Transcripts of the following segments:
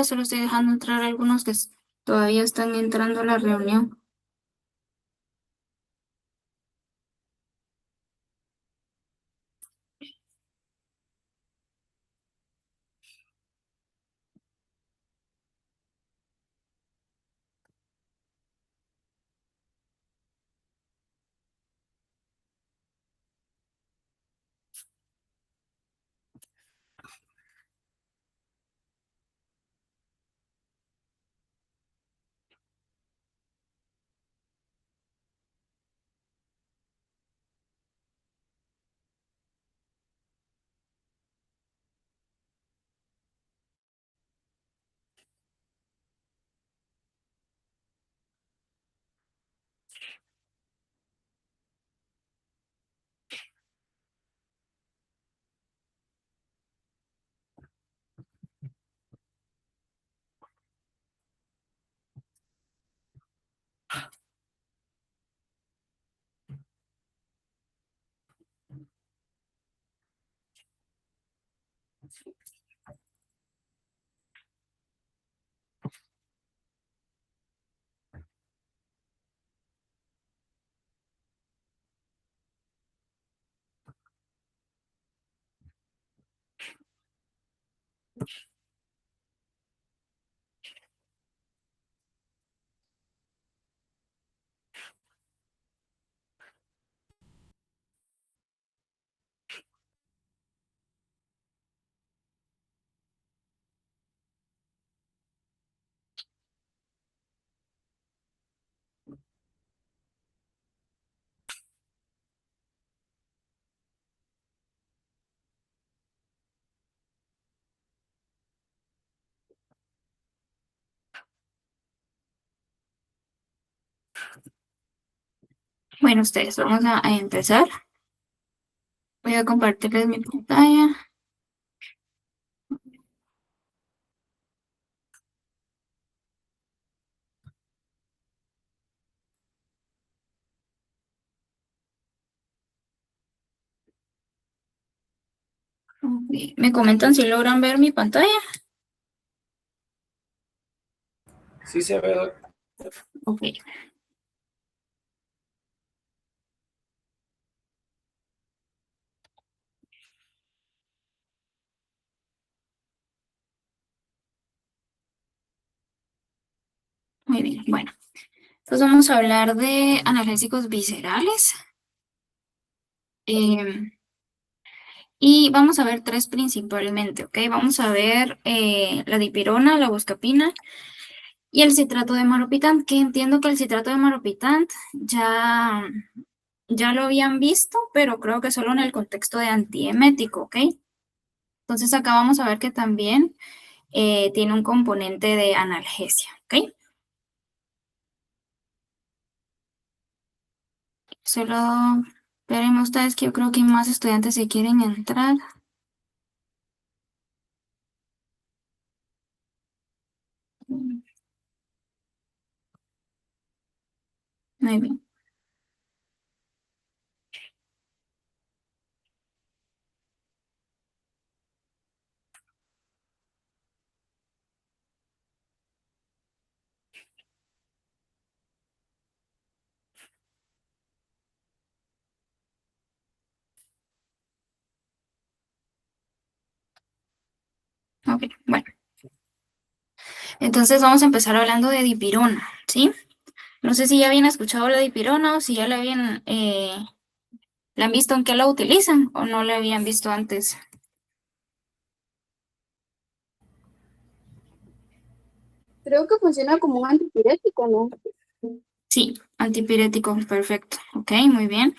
solo estoy dejando entrar algunos que todavía están entrando a la reunión. Bueno, ustedes, vamos a empezar. Voy a compartirles mi pantalla. Ok, ¿me comentan si logran ver mi pantalla? Sí se ve. Ok. Muy bien, bueno. Entonces vamos a hablar de analgésicos viscerales. em, y vamos a ver tres principalmente, ¿ok? Vamos a ver la dipirona, la buscapina y el citrato de maropitant, que entiendo que el citrato de maropitant ya lo habían visto, pero creo que solo en el contexto de antiemético, ¿ok? Entonces acá vamos a ver que también tiene un componente de analgesia, ¿ok? Solo veremos ustedes que yo creo que más estudiantes se quieren entrar. Muy bien, ok, bueno. Entonces vamos a empezar hablando de dipirona, ¿sí? No sé si ya habían escuchado la dipirona o si ya la han visto en qué la utilizan o no la habían visto antes. Creo que funciona como un antipirético, ¿no? Sí, antipirético, perfecto. Ok, muy bien.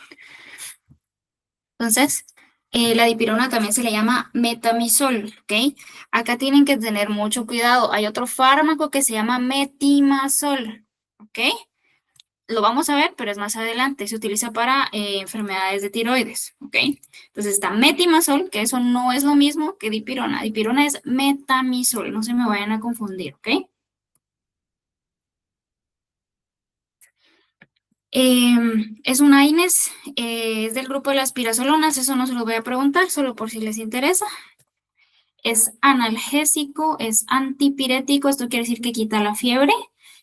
Entonces, la dipirona también se le llama metamizol, ¿ok? Acá tienen que tener mucho cuidado. Hay otro fármaco que se llama metimazol, ¿ok? Lo vamos a ver, pero es más adelante. Se utiliza para enfermedades de tiroides, ¿ok? Entonces está metimazol, que eso no es lo mismo que dipirona. Dipirona es metamizol, no se me vayan a confundir, ¿ok? Es un AINES, es del grupo de las pirazolonas, eso no se lo voy a preguntar, solo por si les interesa. Es analgésico, es antipirético, esto quiere decir que quita la fiebre,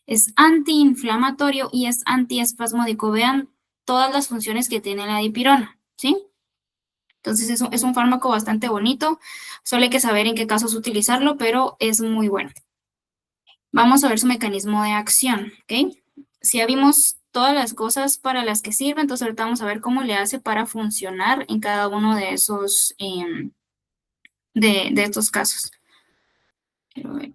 es antiinflamatorio y es antiespasmódico. Vean todas las funciones que tiene la dipirona, ¿sí? Entonces es un fármaco bastante bonito, solo hay que saber en qué casos utilizarlo, pero es muy bueno. Vamos a ver su mecanismo de acción, ¿ok? Si ya vimos todas las cosas para las que sirve, entonces ahorita vamos a ver cómo le hace para funcionar en cada uno de esos, de estos casos. Quiero ver.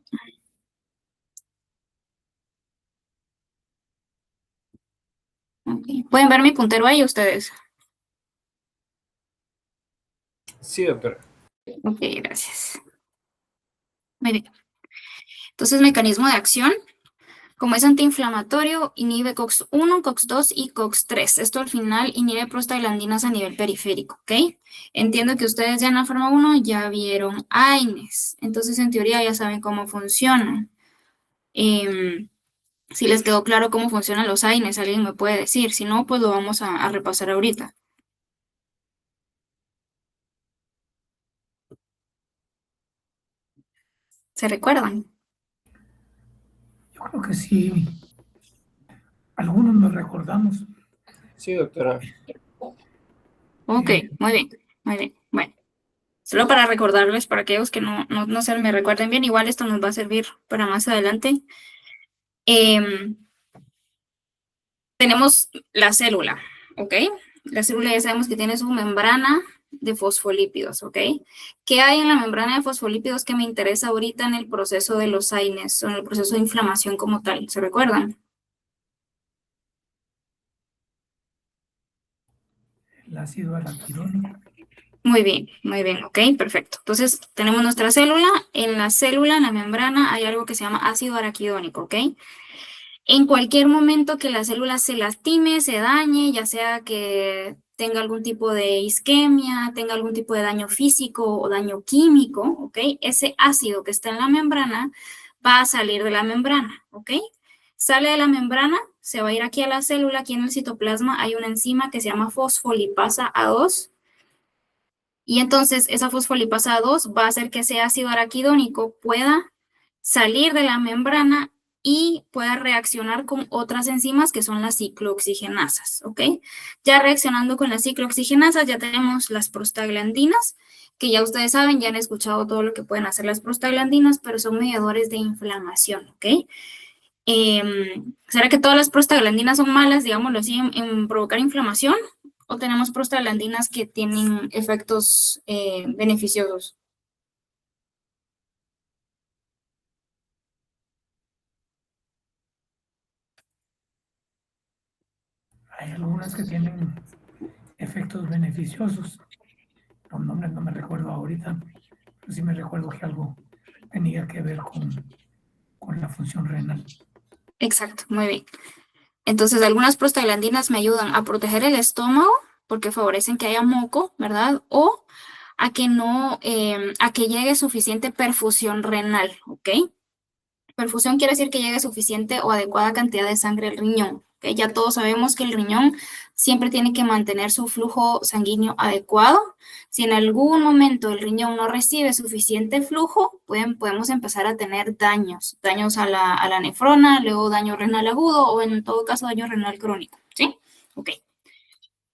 Ok. ¿Pueden ver mi puntero ahí ustedes? Sí, doctora. Ok, gracias. Muy bien. Entonces, mecanismo de acción. Como es antiinflamatorio, inhibe COX-1, COX-2 y COX-3. Esto al final inhibe prostaglandinas a nivel periférico, ¿ok? Entiendo que ustedes ya en la forma 1 ya vieron AINES. Entonces, en teoría ya saben cómo funcionan. Si les quedó claro cómo funcionan los AINES, alguien me puede decir. Si no, pues lo vamos a repasar ahorita. ¿Se recuerdan? Yo creo que sí. Algunos nos recordamos. Sí, doctora. Ok, muy bien, muy bien. Bueno, solo para recordarles, para aquellos que no se me recuerden bien, igual esto nos va a servir para más adelante. Tenemos la célula, ¿ok? La célula ya sabemos que tiene su membrana de fosfolípidos, ¿ok? ¿Qué hay en la membrana de fosfolípidos que me interesa ahorita en el proceso de los AINES o en el proceso de inflamación como tal? ¿Se recuerdan? El ácido araquidónico. Muy bien, ok, perfecto. Entonces, tenemos nuestra célula. En la célula, en la membrana, hay algo que se llama ácido araquidónico, ¿ok? En cualquier momento que la célula se lastime, se dañe, ya sea que tenga algún tipo de isquemia, tenga algún tipo de daño físico o daño químico, ¿ok? Ese ácido que está en la membrana va a salir de la membrana, ¿ok? Sale de la membrana, se va a ir aquí a la célula, aquí en el citoplasma hay una enzima que se llama fosfolipasa A2, y entonces esa fosfolipasa A2 va a hacer que ese ácido araquidónico pueda salir de la membrana y pueda reaccionar con otras enzimas que son las ciclooxigenasas, ¿ok? Ya reaccionando con las ciclooxigenasas ya tenemos las prostaglandinas, que ya ustedes saben, ya han escuchado todo lo que pueden hacer las prostaglandinas, pero son mediadores de inflamación, ¿ok? ¿Será que todas las prostaglandinas son malas, digámoslo así, en provocar inflamación? ¿O tenemos prostaglandinas que tienen efectos beneficiosos? Hay algunas que tienen efectos beneficiosos. Los nombres no me recuerdo ahorita, pero sí me recuerdo que algo tenía que ver con la función renal. Exacto, muy bien. Entonces, algunas prostaglandinas me ayudan a proteger el estómago porque favorecen que haya moco, ¿verdad? O a que no, a que llegue suficiente perfusión renal, ¿ok? Perfusión quiere decir que llegue suficiente o adecuada cantidad de sangre al riñón, ¿ok? Ya todos sabemos que el riñón siempre tiene que mantener su flujo sanguíneo adecuado. Si en algún momento el riñón no recibe suficiente flujo, podemos empezar a tener daños a la nefrona, luego daño renal agudo o en todo caso daño renal crónico, ¿sí? Ok.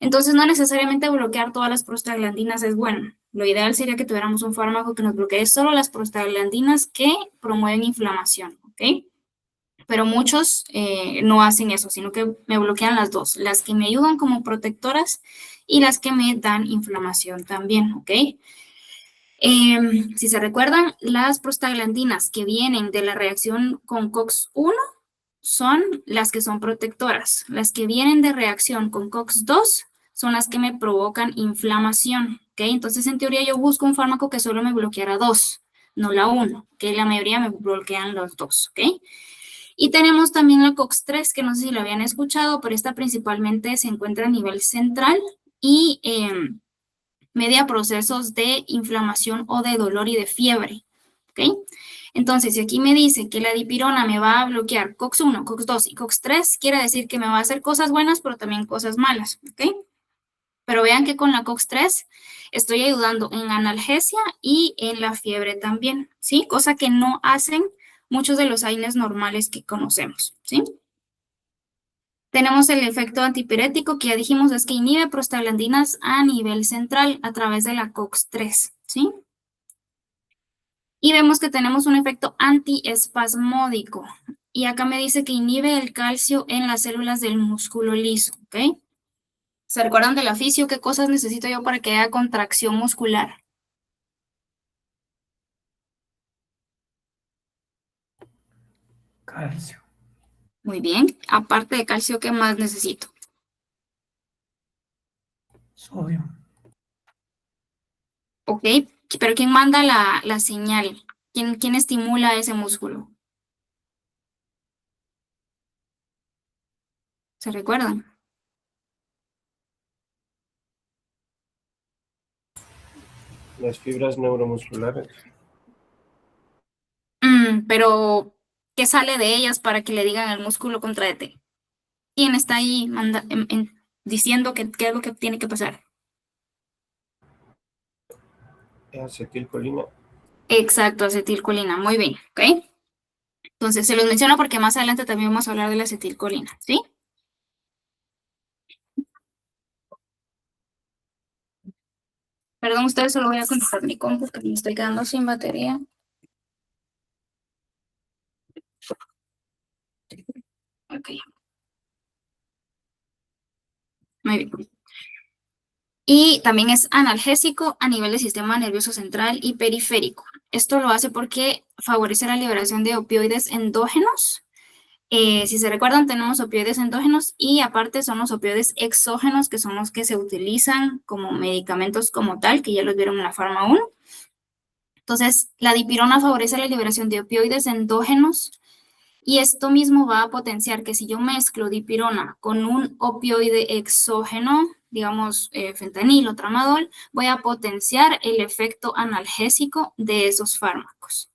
Entonces, no necesariamente bloquear todas las prostaglandinas es bueno. Lo ideal sería que tuviéramos un fármaco que nos bloquee solo las prostaglandinas que promueven inflamación, ¿ok? Pero muchos no hacen eso, sino que me bloquean las dos, las que me ayudan como protectoras y las que me dan inflamación también, ¿ok? Si se recuerdan, las prostaglandinas que vienen de la reacción con COX-1 son las que son protectoras. Las que vienen de reacción con COX-2 son las que me provocan inflamación, ¿ok? Entonces, en teoría, yo busco un fármaco que solo me bloqueara dos, no la uno, que la mayoría me bloquean los dos, ¿ok? Y tenemos también la COX-3, que no sé si lo habían escuchado, pero esta principalmente se encuentra a nivel central y media procesos de inflamación o de dolor y de fiebre, ¿ok? Entonces, si aquí me dice que la dipirona me va a bloquear COX-1, COX-2 y COX-3, quiere decir que me va a hacer cosas buenas, pero también cosas malas, ¿ok? Pero vean que con la COX-3 estoy ayudando en analgesia y en la fiebre también, ¿sí? Cosa que no hacen muchos de los AINES normales que conocemos, ¿sí? Tenemos el efecto antipirético que ya dijimos es que inhibe prostaglandinas a nivel central a través de la COX-3, ¿sí? Y vemos que tenemos un efecto antiespasmódico. Y acá me dice que inhibe el calcio en las células del músculo liso, ¿ok? ¿Se recuerdan del fisio? ¿Qué cosas necesito yo para que haya contracción muscular? Calcio, Muy bien. Aparte de calcio, ¿qué más necesito? sodio, Ok, pero ¿quién manda la señal? ¿Quién estimula ese músculo? ¿Se recuerdan? Las fibras neuromusculares. Pero, ¿qué sale de ellas para que le digan al músculo contraete? ¿Quién está ahí diciendo qué es lo que tiene que pasar? Acetilcolina. Exacto, acetilcolina. Muy bien, ¿ok? Entonces, se los menciono porque más adelante también vamos a hablar de la acetilcolina, ¿sí? Perdón, ustedes solo voy a contestar mi compu porque me estoy quedando sin batería. Ok. Muy bien. Y también es analgésico a nivel del sistema nervioso central y periférico. Esto lo hace porque favorece la liberación de opioides endógenos. Si se recuerdan, tenemos opioides endógenos y aparte son los opioides exógenos, que son los que se utilizan como medicamentos como tal, que ya los vieron en la Pharma 1. Entonces, la dipirona favorece la liberación de opioides endógenos y esto mismo va a potenciar que si yo mezclo dipirona con un opioide exógeno, digamos fentanil o tramadol, voy a potenciar el efecto analgésico de esos fármacos.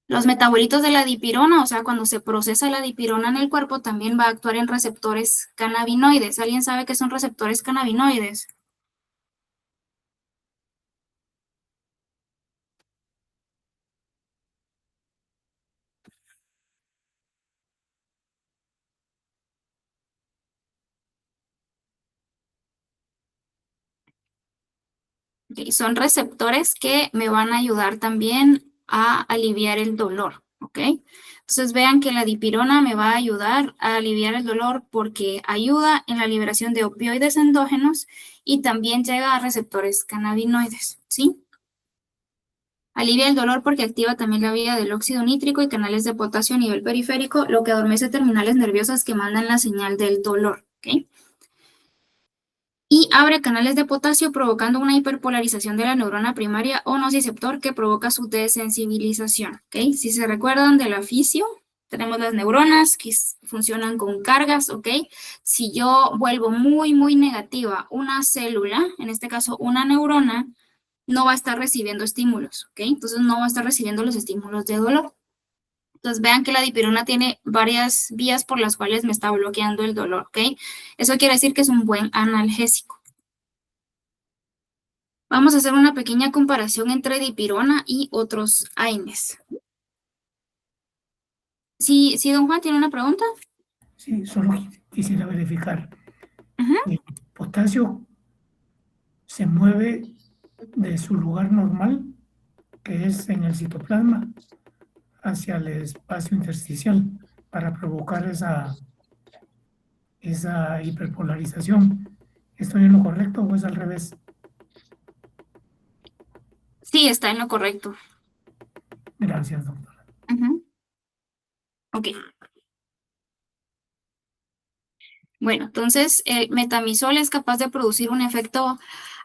Los metabolitos de la dipirona, o sea, cuando se procesa la dipirona en el cuerpo, también va a actuar en receptores cannabinoides. ¿Alguien sabe qué son receptores cannabinoides? Okay, son receptores que me van a ayudar también a aliviar el dolor, ¿ok? Entonces vean que la dipirona me va a ayudar a aliviar el dolor porque ayuda en la liberación de opioides endógenos y también llega a receptores cannabinoides, ¿sí? Alivia el dolor porque activa también la vía del óxido nítrico y canales de potasio a nivel periférico, lo que adormece terminales nerviosas que mandan la señal del dolor, ¿ok? Y abre canales de potasio provocando una hiperpolarización de la neurona primaria o nociceptor que provoca su desensibilización, ¿ok? Si se recuerdan de la fisio, tenemos las neuronas que funcionan con cargas, ¿ok? Si yo vuelvo muy negativa una célula, en este caso una neurona, no va a estar recibiendo estímulos, ¿ok? Entonces no va a estar recibiendo los estímulos de dolor. Entonces vean que la dipirona tiene varias vías por las cuales me está bloqueando el dolor, ¿ok? Eso quiere decir que es un buen analgésico. Vamos a hacer una pequeña comparación entre dipirona y otros AINES. ¿Sí, don Juan tiene una pregunta? sí, solo quisiera verificar. El potasio se mueve de su lugar normal, que es en el citoplasma, hacia el espacio intersticial para provocar esa hiperpolarización. ¿Estoy en lo correcto o es al revés? Sí, está en lo correcto. Gracias, doctora. Ok. Bueno, entonces el metamizol es capaz de producir un efecto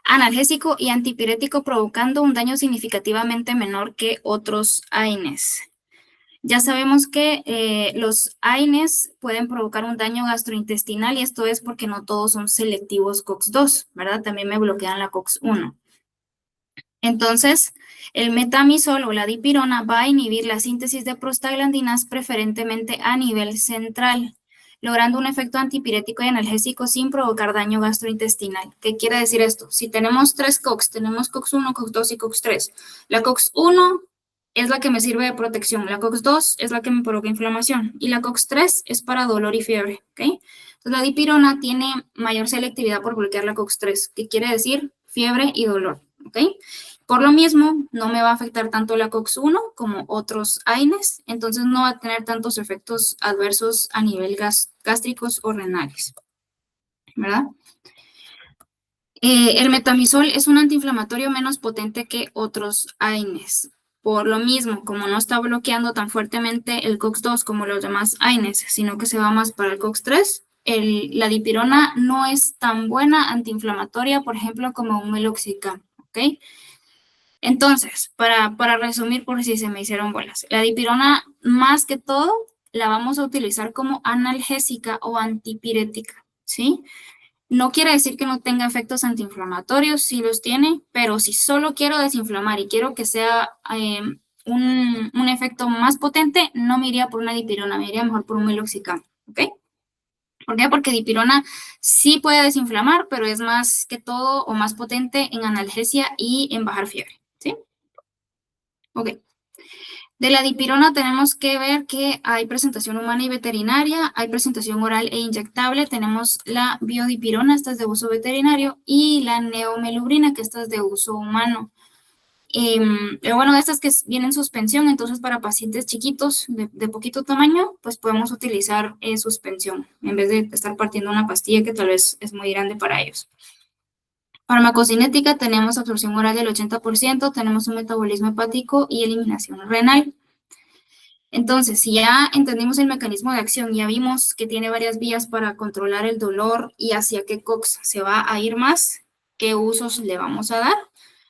analgésico y antipirético provocando un daño significativamente menor que otros AINES. Ya sabemos que los AINES pueden provocar un daño gastrointestinal y esto es porque no todos son selectivos COX-2, ¿verdad? También me bloquean la COX-1. Entonces, el metamizol o la dipirona va a inhibir la síntesis de prostaglandinas preferentemente a nivel central, logrando un efecto antipirético y analgésico sin provocar daño gastrointestinal. ¿Qué quiere decir esto? Si tenemos 3 COX, tenemos COX-1, COX-2 y COX-3. La COX-1 es la que me sirve de protección, la COX-2 es la que me provoca inflamación y la COX-3 es para dolor y fiebre, ¿ok? Entonces la dipirona tiene mayor selectividad por bloquear la COX-3, que quiere decir fiebre y dolor, ¿ok? Por lo mismo, no me va a afectar tanto la COX-1 como otros AINES, entonces no va a tener tantos efectos adversos a nivel gástricos o renales, ¿verdad? El metamizol es un antiinflamatorio menos potente que otros AINES. Por lo mismo, como no está bloqueando tan fuertemente el COX-2 como los demás AINES, sino que se va más para el COX-3, la dipirona no es tan buena antiinflamatoria, por ejemplo, como un meloxicam, ¿ok? Entonces, para resumir por si se me hicieron bolas, la dipirona más que todo la vamos a utilizar como analgésica o antipirética, ¿sí? No quiere decir que no tenga efectos antiinflamatorios, sí los tiene, pero si solo quiero desinflamar y quiero que sea un efecto más potente, no me iría por una dipirona, me iría mejor por un meloxicam, ¿ok? ¿Por qué? Porque dipirona sí puede desinflamar, pero es más que todo o más potente en analgesia y en bajar fiebre, ¿sí? Ok. De la dipirona tenemos que ver que hay presentación humana y veterinaria, hay presentación oral e inyectable, tenemos la biodipirona, esta es de uso veterinario, y la neomelubrina, que esta es de uso humano. Pero bueno, estas que vienen en suspensión, entonces para pacientes chiquitos de poquito tamaño, pues podemos utilizar suspensión, en vez de estar partiendo una pastilla que tal vez es muy grande para ellos. Farmacocinética, tenemos absorción oral del 80%, tenemos un metabolismo hepático y eliminación renal. Entonces, si ya entendimos el mecanismo de acción, ya vimos que tiene varias vías para controlar el dolor y hacia qué COX se va a ir más, qué usos le vamos a dar,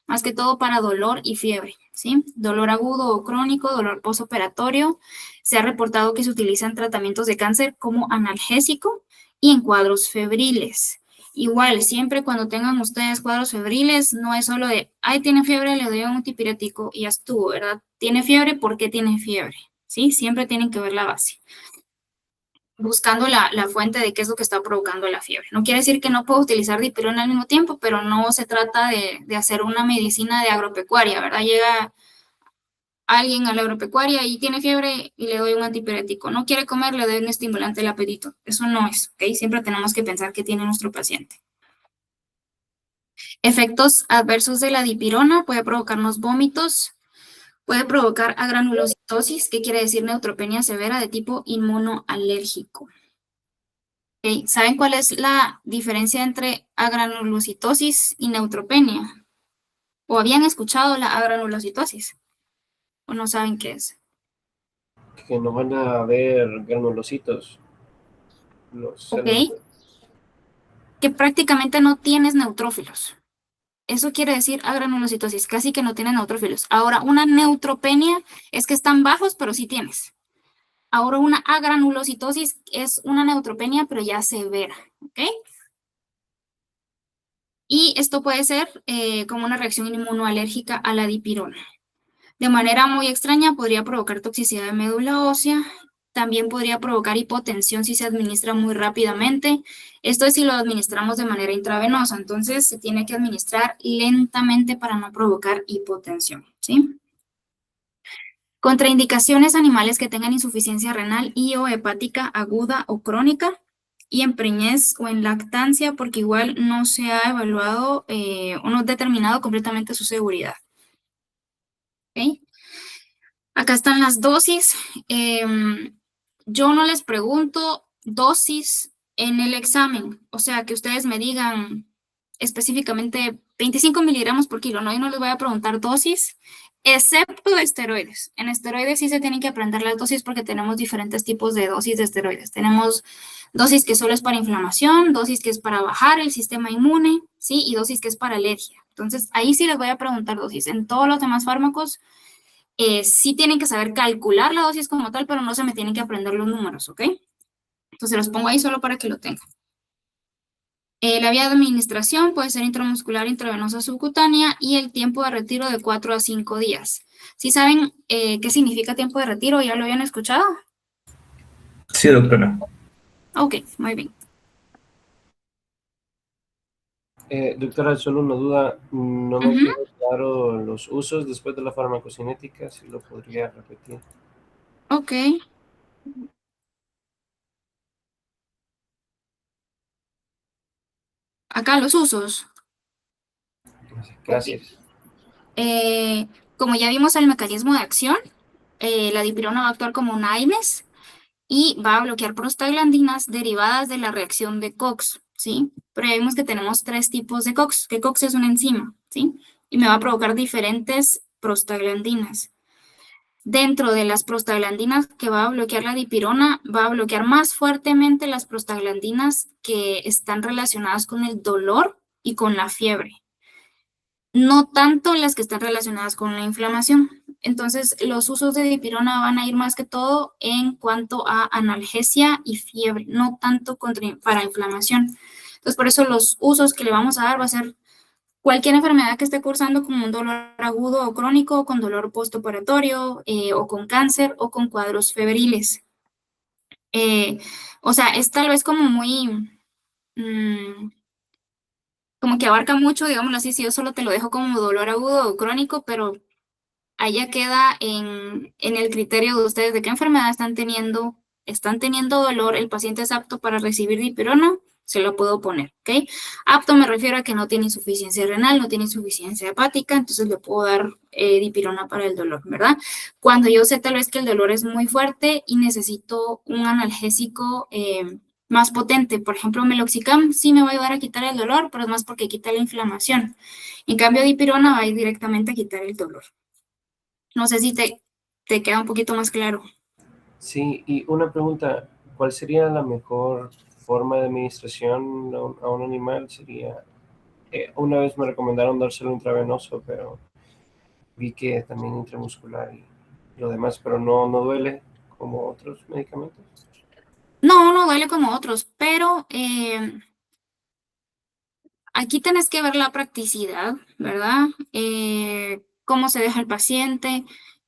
más que todo para dolor y fiebre, ¿sí? Dolor agudo o crónico, dolor postoperatorio. Se ha reportado que se utilizan tratamientos de cáncer como analgésico y en cuadros febriles. Igual, siempre cuando tengan ustedes cuadros febriles, no es solo de, ay, tiene fiebre, le doy un antipirético y ya estuvo, ¿verdad? ¿Tiene fiebre? ¿Por qué tiene fiebre? ¿Sí? Siempre tienen que ver la base, buscando la fuente de qué es lo que está provocando la fiebre. No quiere decir que no puedo utilizar dipirona al mismo tiempo, pero no se trata de hacer una medicina de agropecuaria, ¿verdad? Llega alguien a la agropecuaria y tiene fiebre y le doy un antipirético. No quiere comer, le doy un estimulante del apetito. Eso no es, ¿ok? Siempre tenemos que pensar qué tiene nuestro paciente. Efectos adversos de la dipirona, puede provocarnos vómitos, puede provocar agranulocitosis, que quiere decir neutropenia severa de tipo inmunoalérgico. Okay. ¿Saben cuál es la diferencia entre agranulocitosis y neutropenia? ¿O habían escuchado la agranulocitosis? ¿O no saben qué es? Que no van a haber granulocitos. Ok. Que prácticamente no tienes neutrófilos. Eso quiere decir agranulocitosis, casi que no tienes neutrófilos. Ahora, una neutropenia es que están bajos, pero sí tienes. Ahora, una agranulocitosis es una neutropenia, pero ya severa, ¿ok? Y esto puede ser como una reacción inmunoalérgica a la dipirona. De manera muy extraña, podría provocar toxicidad de médula ósea. También podría provocar hipotensión si se administra muy rápidamente. Esto es si lo administramos de manera intravenosa. Entonces, se tiene que administrar lentamente para no provocar hipotensión, ¿sí? Contraindicaciones: animales que tengan insuficiencia renal y o hepática aguda o crónica, y en preñez o en lactancia, porque igual no se ha evaluado o no determinado completamente su seguridad. ¿Okay? Acá están las dosis. Yo no les pregunto dosis en el examen, o sea, que ustedes me digan específicamente 25 miligramos por kilo, ¿no? Yo no les voy a preguntar dosis, excepto de esteroides. En esteroides sí se tienen que aprender las dosis porque tenemos diferentes tipos de dosis de esteroides. Tenemos dosis que solo es para inflamación, dosis que es para bajar el sistema inmune, ¿sí? Y dosis que es para alergia. Entonces, ahí sí les voy a preguntar dosis. En todos los demás fármacos, sí tienen que saber calcular la dosis como tal, pero no se me tienen que aprender los números, ¿ok? Entonces, los pongo ahí solo para que lo tengan. La vía de administración puede ser intramuscular, intravenosa, subcutánea, y el tiempo de retiro de 4 a 5 días. ¿Sí saben qué significa tiempo de retiro? ¿Ya lo habían escuchado? Sí, doctora. Ok, muy bien. Doctora, solo una duda. No me Ujú. quedó claro los usos después de la farmacocinética, si lo podría repetir. Ok. Acá los usos. Ok. Gracias. Eh, Como ya vimos el mecanismo de acción, la dipirona va a actuar como un AINES y va a bloquear prostaglandinas derivadas de la reacción de Cox, ¿sí? Pero ya vimos que tenemos tres tipos de Cox, que Cox es una enzima, ¿sí? Y me va a provocar diferentes prostaglandinas. Dentro de las prostaglandinas que va a bloquear la dipirona, va a bloquear más fuertemente las prostaglandinas que están relacionadas con el dolor y con la fiebre, no tanto las que están relacionadas con la inflamación. Entonces, los usos de dipirona van a ir más que todo en cuanto a analgesia y fiebre, no tanto para inflamación. Entonces, por eso los usos que le vamos a dar va a ser cualquier enfermedad que esté cursando como un dolor agudo o crónico, con dolor postoperatorio, o con cáncer, o con cuadros febriles. Eh, o sea, es tal vez como muy, mm, como que abarca mucho, digámoslo así, si yo solo te lo dejo como dolor agudo o crónico, pero allá queda en el criterio de ustedes de qué enfermedad están teniendo dolor, el paciente es apto para recibir dipirona, se lo puedo poner, ¿ok? Apto me refiero a que no tiene insuficiencia renal, no tiene insuficiencia hepática, entonces le puedo dar dipirona para el dolor, ¿verdad? Cuando yo sé tal vez que el dolor es muy fuerte y necesito un analgésico más potente, por ejemplo, meloxicam sí me va a ayudar a quitar el dolor, pero es más porque quita la inflamación. En cambio, dipirona va a ir directamente a quitar el dolor. No sé si te queda un poquito más claro. Sí, y una pregunta, ¿cuál sería la mejor forma de administración a un animal? Sería, una vez me recomendaron dárselo intravenoso, pero vi que también intramuscular y lo demás, pero no duele como otros medicamentos. No, no duele como otros, pero aquí tenés que ver la practicidad, ¿verdad? Cómo se deja el paciente,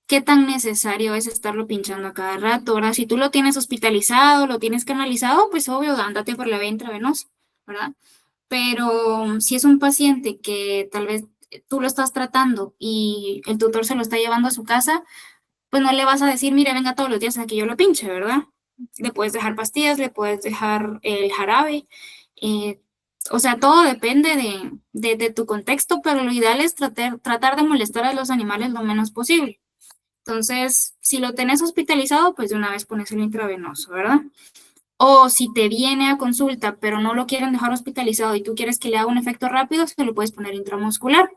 qué tan necesario es estarlo pinchando a cada rato. Ahora, si tú lo tienes hospitalizado, lo tienes canalizado, pues obvio, ándate por la vía intravenosa, ¿verdad? Pero si es un paciente que tal vez tú lo estás tratando y el tutor se lo está llevando a su casa, pues no le vas a decir, mire, venga todos los días a que yo lo pinche, ¿verdad? Le puedes dejar pastillas, le puedes dejar el jarabe. eh, o sea, todo depende de tu contexto, pero lo ideal es tratar de molestar a los animales lo menos posible. Entonces, si lo tenés hospitalizado, pues de una vez pones el intravenoso, ¿verdad? O si te viene a consulta, pero no lo quieren dejar hospitalizado y tú quieres que le haga un efecto rápido, se lo puedes poner intramuscular,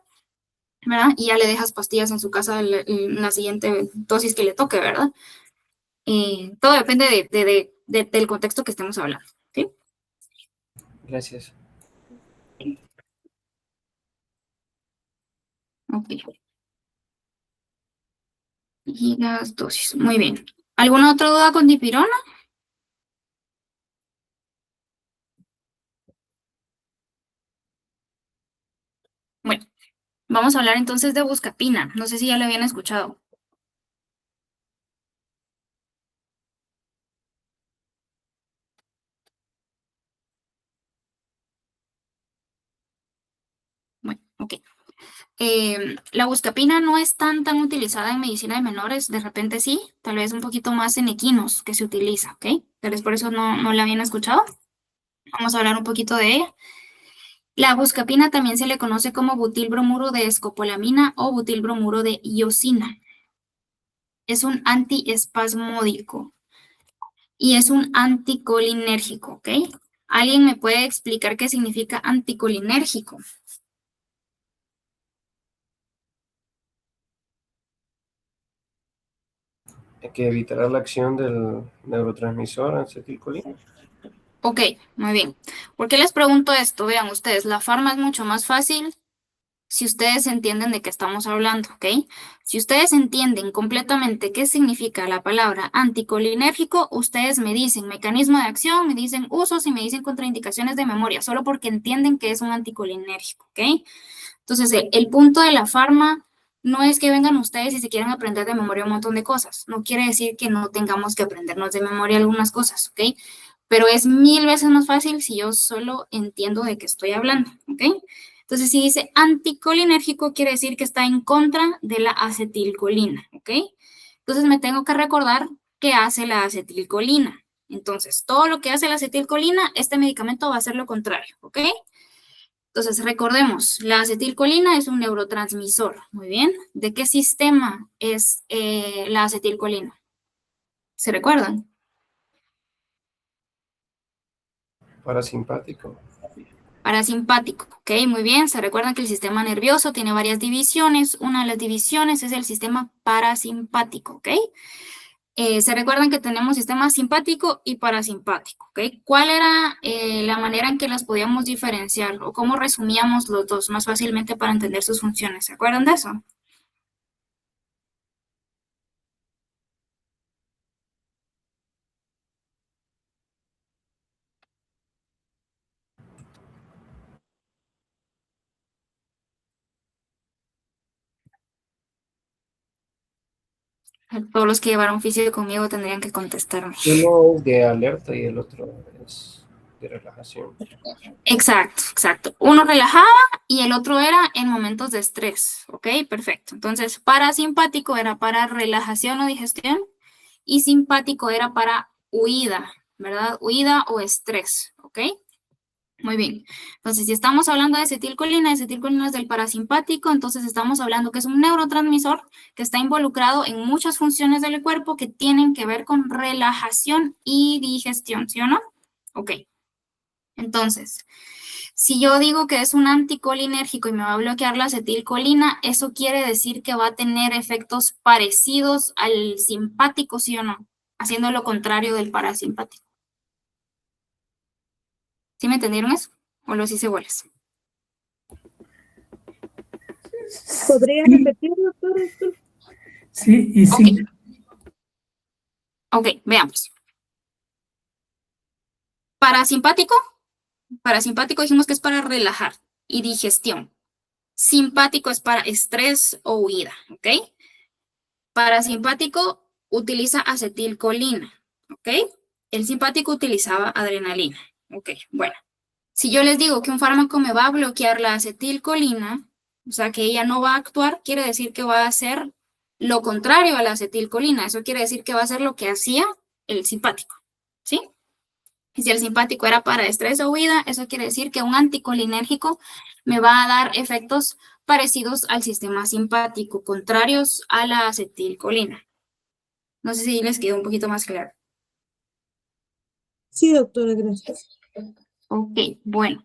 ¿verdad? Y ya le dejas pastillas en su casa en la siguiente dosis que le toque, ¿verdad? Todo depende del contexto que estemos hablando, ¿sí? Gracias. Ok. Y las dosis. Muy bien. ¿Alguna otra duda con dipirona? Bueno, vamos a hablar entonces de buscapina. No sé si ya lo habían escuchado. Bueno, ok. La buscapina no es tan utilizada en medicina de menores, de repente sí, tal vez un poquito más en equinos que se utiliza, ¿ok? Tal vez por eso no la habían escuchado. Vamos a hablar un poquito de ella. La buscapina también se le conoce como butilbromuro de escopolamina o butilbromuro de iosina. Es un antiespasmódico y es un anticolinérgico, ¿ok? ¿Alguien me puede explicar qué significa anticolinérgico? Hay que evitar la acción del neurotransmisor acetilcolina. Ok, muy bien. ¿Por qué les pregunto esto? Vean ustedes, la farma es mucho más fácil si ustedes entienden de qué estamos hablando, ¿ok? Si ustedes entienden completamente qué significa la palabra anticolinérgico, ustedes me dicen mecanismo de acción, me dicen usos y me dicen contraindicaciones de memoria, solo porque entienden que es un anticolinérgico, ¿ok? Entonces, el punto de la farma no es que vengan ustedes y se quieran aprender de memoria un montón de cosas. No quiere decir que no tengamos que aprendernos de memoria algunas cosas, ¿ok? pero es 1000 veces más fácil si yo solo entiendo de qué estoy hablando, ¿ok? Entonces, si dice anticolinérgico, quiere decir que está en contra de la acetilcolina, ¿ok? Entonces, me tengo que recordar qué hace la acetilcolina. Entonces, todo lo que hace la acetilcolina, este medicamento va a hacer lo contrario, ¿ok? Entonces, recordemos, la acetilcolina es un neurotransmisor, muy bien. ¿De qué sistema es la acetilcolina? ¿Se recuerdan? Parasimpático. Parasimpático, ¿ok? Muy bien, se recuerdan que el sistema nervioso tiene varias divisiones. Una de las divisiones es el sistema parasimpático, ¿ok? Se recuerdan que tenemos sistema simpático y parasimpático, ¿ok? ¿Cuál era la manera en que las podíamos diferenciar o cómo resumíamos los dos más fácilmente para entender sus funciones? ¿Se acuerdan de eso? Todos los que llevaron físico conmigo tendrían que contestarme. Uno es de alerta y el otro es de relajación. Exacto, exacto. Uno relajaba y el otro era en momentos de estrés, ¿ok? Perfecto. Entonces, parasimpático era para relajación o digestión y simpático era para huida, ¿verdad? Huida o estrés, ¿ok? Muy bien. Entonces, si estamos hablando de acetilcolina es del parasimpático, entonces estamos hablando que es un neurotransmisor que está involucrado en muchas funciones del cuerpo que tienen que ver con relajación y digestión, ¿sí o no? Ok. Entonces, si yo digo que es un anticolinérgico y me va a bloquear la acetilcolina, eso quiere decir que va a tener efectos parecidos al simpático, ¿sí o no? Haciendo lo contrario del parasimpático. ¿Sí me entendieron eso? ¿O los hice bolas? ¿Podría repetir, doctor? Sí y sí. Ok, veamos. Parasimpático dijimos que es para relajar y digestión. Simpático es para estrés o huida, ¿ok? Parasimpático utiliza acetilcolina, ¿ok? El simpático utilizaba adrenalina, ¿ok? Bueno, si yo les digo que un fármaco me va a bloquear la acetilcolina, o sea, que ella no va a actuar, quiere decir que va a hacer lo contrario a la acetilcolina. Eso quiere decir que va a hacer lo que hacía el simpático, ¿sí? Y si el simpático era para estrés o huida, eso quiere decir que un anticolinérgico me va a dar efectos parecidos al sistema simpático, contrarios a la acetilcolina. No sé si les quedó un poquito más claro. Sí, doctora, gracias. Ok, bueno.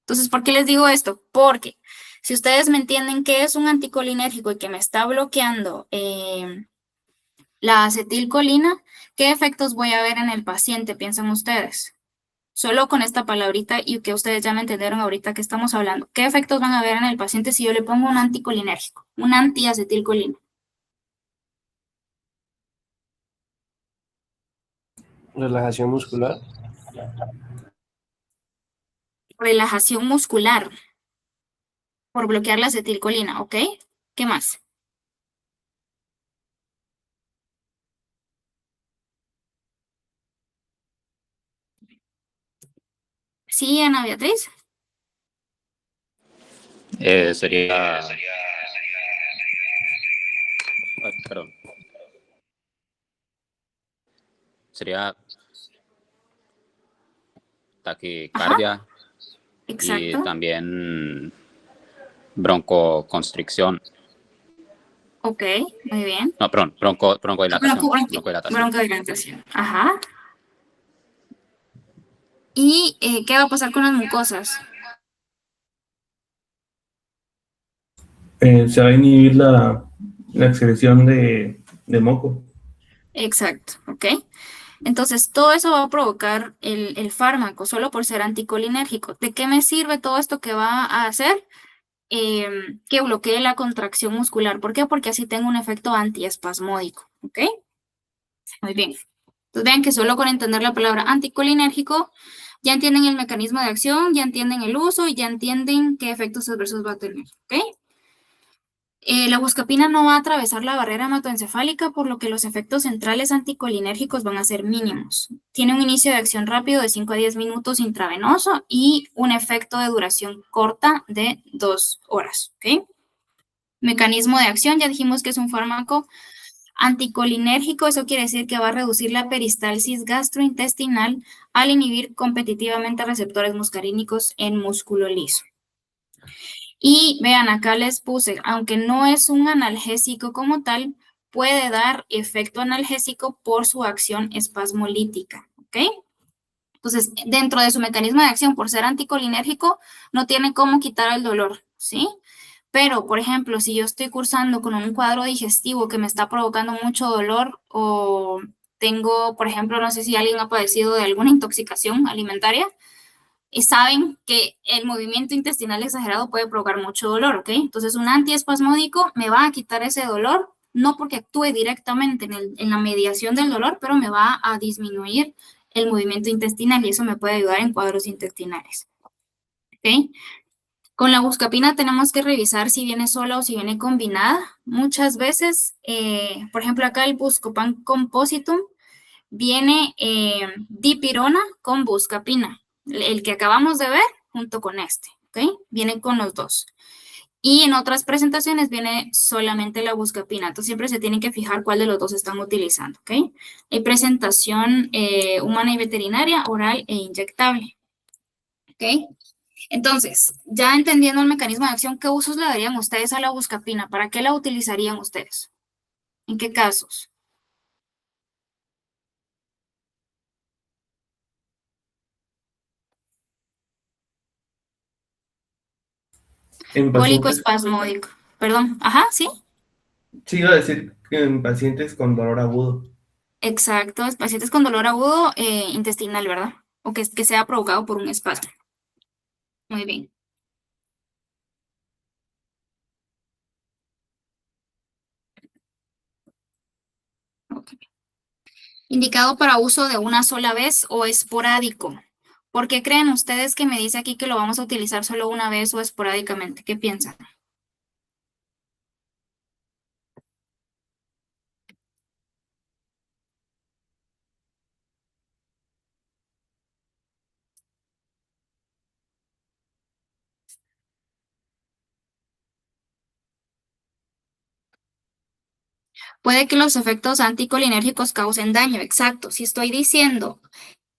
Entonces, ¿por qué les digo esto? Porque si ustedes me entienden que es un anticolinérgico y que me está bloqueando la acetilcolina, ¿qué efectos voy a ver en el paciente? Piensen ustedes. Solo con esta palabrita y que ustedes ya me entendieron ahorita que estamos hablando. ¿Qué efectos van a ver en el paciente si yo le pongo un anticolinérgico, un antiacetilcolina? Relajación muscular. Relajación muscular por bloquear la acetilcolina, ¿ok? ¿Qué más? Sí, Ana Beatriz. Sería... Ay, perdón. Sería taquicardia y Exacto. también broncoconstricción. Ok, muy bien. No, perdón, broncodilatación. Broncodilatación. Ajá. ¿Y qué va a pasar con las mucosas? Se va a inhibir la excreción de moco. Exacto, ¿ok? Entonces, todo eso va a provocar el fármaco solo por ser anticolinérgico. ¿De qué me sirve todo esto que va a hacer? Que bloquee la contracción muscular. ¿Por qué? Porque así tengo un efecto antiespasmódico, ¿ok? Muy bien. Entonces, vean que solo con entender la palabra anticolinérgico, ya entienden el mecanismo de acción, ya entienden el uso y ya entienden qué efectos adversos va a tener, ¿ok? La buscapina no va a atravesar la barrera hematoencefálica, por lo que los efectos centrales anticolinérgicos van a ser mínimos. Tiene un inicio de acción rápido de 5 a 10 minutos intravenoso y un efecto de duración corta de 2 horas. ¿Ok? Mecanismo de acción, ya dijimos que es un fármaco anticolinérgico, eso quiere decir que va a reducir la peristalsis gastrointestinal al inhibir competitivamente receptores muscarínicos en músculo liso. Y vean, acá les puse, aunque no es un analgésico como tal, puede dar efecto analgésico por su acción espasmolítica, ¿ok? Entonces, dentro de su mecanismo de acción, por ser anticolinérgico, no tiene cómo quitar el dolor, ¿sí? Pero, por ejemplo, si yo estoy cursando con un cuadro digestivo que me está provocando mucho dolor o tengo, por ejemplo, no sé si alguien ha padecido de alguna intoxicación alimentaria, y saben que el movimiento intestinal exagerado puede provocar mucho dolor, ¿ok? Entonces, un antiespasmódico me va a quitar ese dolor, no porque actúe directamente en la mediación del dolor, pero me va a disminuir el movimiento intestinal y eso me puede ayudar en cuadros intestinales, ¿ok? Con la buscapina tenemos que revisar si viene sola o si viene combinada. Muchas veces, por ejemplo, acá el Buscopan Compositum viene dipirona con buscapina, el que acabamos de ver junto con este, ¿ok? Vienen con los dos. Y en otras presentaciones viene solamente la buscapina, entonces siempre se tienen que fijar cuál de los dos están utilizando, ¿ok? Hay presentación humana y veterinaria, oral e inyectable, ¿ok? Entonces, ya entendiendo el mecanismo de acción, ¿qué usos le darían ustedes a la buscapina? ¿Para qué la utilizarían ustedes? ¿En qué casos? En Cólico pacientes, espasmódico. Perdón, ajá, ¿sí? sí iba a decir que en pacientes con dolor agudo. Exacto, es pacientes con dolor agudo intestinal, ¿verdad? O que sea provocado por un espasmo. Muy bien. Ok. Indicado para uso de una sola vez o esporádico. ¿Por qué creen ustedes que me dice aquí que lo vamos a utilizar solo una vez o esporádicamente? ¿Qué piensan? Puede que los efectos anticolinérgicos causen daño, exacto. Si estoy diciendo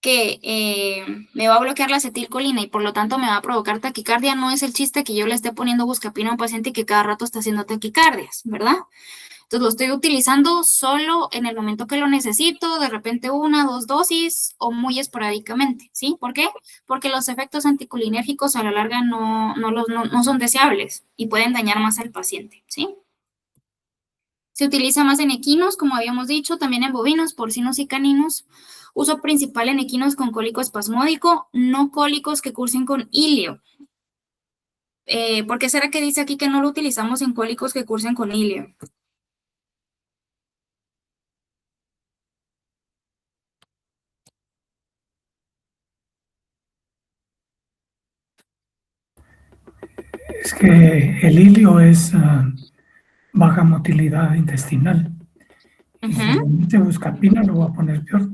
que me va a bloquear la acetilcolina y por lo tanto me va a provocar taquicardia, no es el chiste que yo le esté poniendo buscapina a un paciente que cada rato está haciendo taquicardias, ¿verdad? Entonces lo estoy utilizando solo en el momento que lo necesito, de repente 1, 2 dosis o muy esporádicamente, ¿sí? ¿Por qué? Porque los efectos anticolinérgicos a la larga no son deseables y pueden dañar más al paciente, ¿sí? Se utiliza más en equinos, como habíamos dicho, también en bovinos, porcinos y caninos. Uso principal en equinos con cólico espasmódico, no cólicos que cursen con ilio. ¿Por qué será que dice aquí que no lo utilizamos en cólicos que cursen con ilio? Es que el ilio es baja motilidad intestinal. Y si le mete buscapina lo va a poner peor.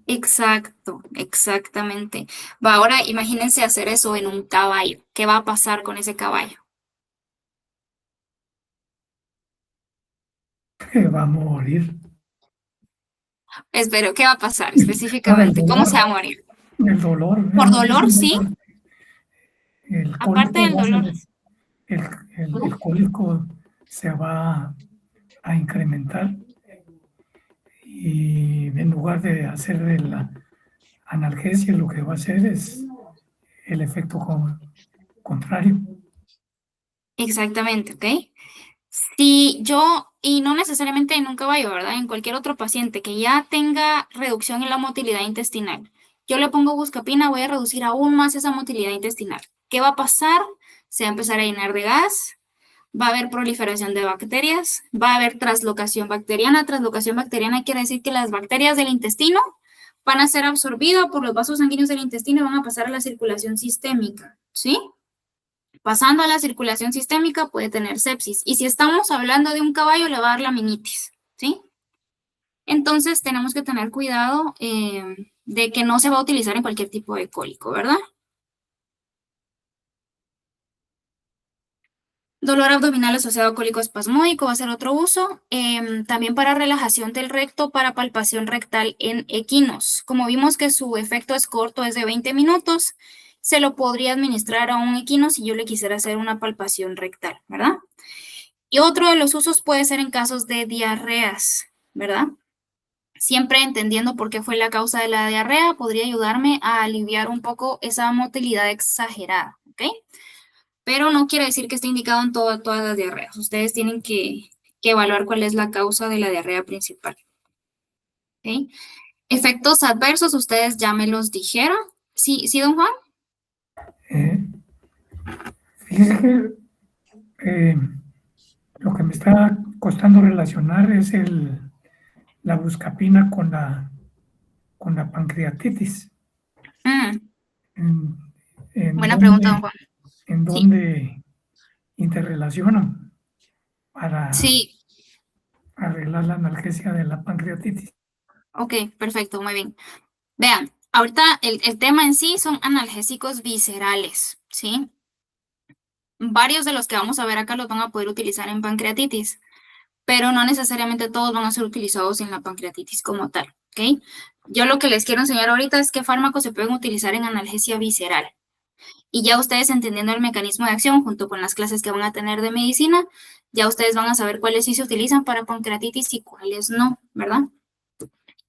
Exacto, exactamente. Va, ahora imagínense hacer eso en un caballo. ¿Qué va a pasar con ese caballo? Que va a morir. Espero, ¿qué va a pasar No, el específicamente? ¿Cómo se va a dolor, morir? el dolor. Por No es dolor, el sí. dolor. El Aparte cólico del va a dolor. ser, el cólico se va a incrementar y en lugar de hacer la analgesia, lo que va a hacer es el efecto contrario. Exactamente, ¿ok? Si yo, y no necesariamente en un caballo, ¿verdad? En cualquier otro paciente que ya tenga reducción en la motilidad intestinal, yo le pongo buscapina, voy a reducir aún más esa motilidad intestinal. ¿Qué va a pasar? Se va a empezar a llenar de gas, va a haber proliferación de bacterias, va a haber traslocación bacteriana. Traslocación bacteriana quiere decir que las bacterias del intestino van a ser absorbidas por los vasos sanguíneos del intestino y van a pasar a la circulación sistémica, ¿sí? Pasando a la circulación sistémica puede tener sepsis. Y si estamos hablando de un caballo, le va a dar laminitis, ¿sí? Entonces tenemos que tener cuidado de que no se va a utilizar en cualquier tipo de cólico, ¿verdad? Dolor abdominal asociado a cólico espasmódico va a ser otro uso. También para relajación del recto, para palpación rectal en equinos. Como vimos que su efecto es corto, es de 20 minutos, se lo podría administrar a un equino si yo le quisiera hacer una palpación rectal, ¿verdad? Y otro de los usos puede ser en casos de diarreas, ¿verdad? Siempre entendiendo por qué fue la causa de la diarrea, podría ayudarme a aliviar un poco esa motilidad exagerada, ¿ok? Pero no quiere decir que esté indicado en todas las diarreas. Ustedes tienen que evaluar cuál es la causa de la diarrea principal. ¿Ok? Efectos adversos, ustedes ya me los dijeron. ¿Sí, sí, don Juan? Fíjese que lo que me está costando relacionar es la buscapina con la pancreatitis. ¿En, Buena pregunta, don Juan. en Sí. dónde interrelacionan para Sí, arreglar la analgesia de la pancreatitis? ok, perfecto, muy bien. Vean, ahorita el tema en sí son analgésicos viscerales, ¿sí? Varios de los que vamos a ver acá los van a poder utilizar en pancreatitis, pero no necesariamente todos van a ser utilizados en la pancreatitis como tal, ¿ok? Yo lo que les quiero enseñar ahorita es qué fármacos se pueden utilizar en analgesia visceral. Y ya ustedes entendiendo el mecanismo de acción junto con las clases que van a tener de medicina, ya ustedes van a saber cuáles sí se utilizan para pancreatitis y cuáles no, ¿verdad?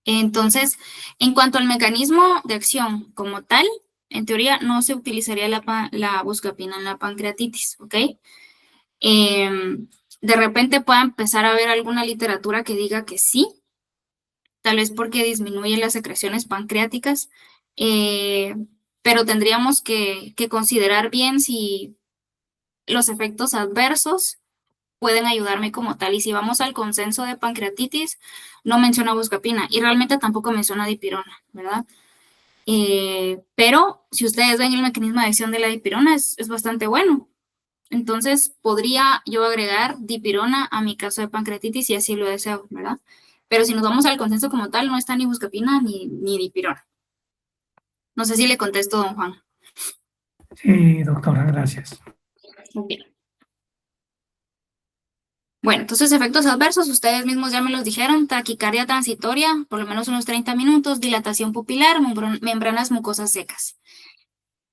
Entonces, en cuanto al mecanismo de acción como tal, en teoría no se utilizaría la buscapina en la pancreatitis, ¿ok? De repente pueda empezar a ver alguna literatura que diga que sí, tal vez porque disminuye las secreciones pancreáticas, pero tendríamos que considerar bien si los efectos adversos pueden ayudarme como tal. Y si vamos al consenso de pancreatitis, no menciona buscapina y realmente tampoco menciona dipirona, ¿verdad? Pero si ustedes ven el mecanismo de acción de la dipirona, es bastante bueno. Entonces, podría yo agregar dipirona a mi caso de pancreatitis si así lo deseo, ¿verdad? Pero si nos vamos al consenso como tal, no está ni buscapina ni dipirona. No sé si le contesto, don Juan. Sí, doctora, gracias. Muy bien. Bueno, entonces efectos adversos, ustedes mismos ya me los dijeron, taquicardia transitoria, por lo menos unos 30 minutos, dilatación pupilar, membranas mucosas secas.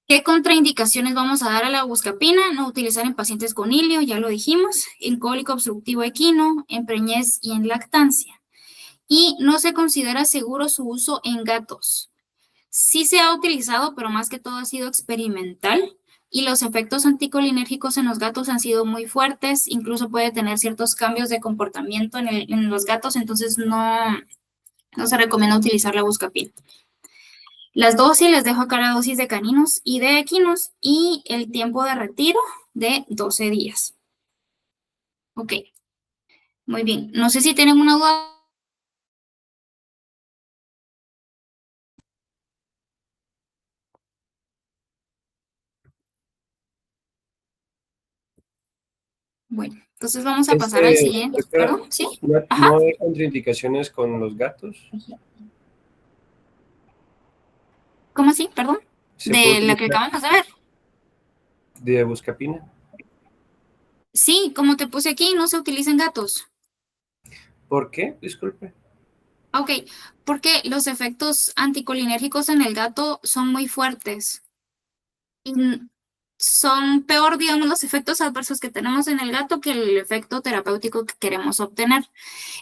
¿Qué contraindicaciones vamos a dar a la buscapina? No utilizar en pacientes con hilio, ya lo dijimos, en cólico obstructivo equino, en preñez y en lactancia. Y no se considera seguro su uso en gatos. Sí se ha utilizado, pero más que todo ha sido experimental. Y los efectos anticolinérgicos en los gatos han sido muy fuertes, incluso puede tener ciertos cambios de comportamiento en los gatos, entonces no se recomienda utilizar la buscapina. Las dosis, les dejo acá la dosis de caninos y de equinos y el tiempo de retiro de 12 días. Ok, muy bien. No sé si tienen una duda. Bueno, entonces vamos a pasar al siguiente. Doctora, ¿Perdón? ¿Sí? ¿no, Ajá. no hay contraindicaciones con los gatos? ¿Cómo así? Perdón. ¿Se puede De la que utilizar acabamos de ver. de buscapina? Sí, como te puse aquí, no se utilizan gatos. ¿Por qué? Disculpe. Ok, porque los efectos anticolinérgicos en el gato son muy fuertes. Y son peor, digamos, los efectos adversos que tenemos en el gato que el efecto terapéutico que queremos obtener.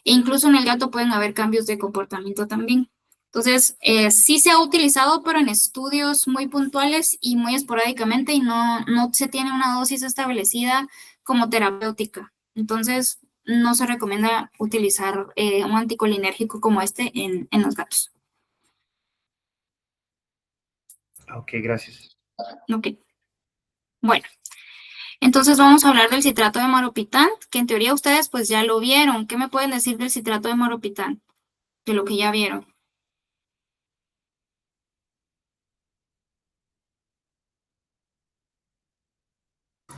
E incluso en el gato pueden haber cambios de comportamiento también. Entonces, sí se ha utilizado, pero en estudios muy puntuales y muy esporádicamente y no se tiene una dosis establecida como terapéutica. Entonces, no se recomienda utilizar un anticolinérgico como este en los gatos. Ok, gracias. Ok. Bueno, entonces vamos a hablar del citrato de maropitán, que en teoría ustedes pues ya lo vieron. ¿Qué me pueden decir del citrato de maropitán? De lo que ya vieron.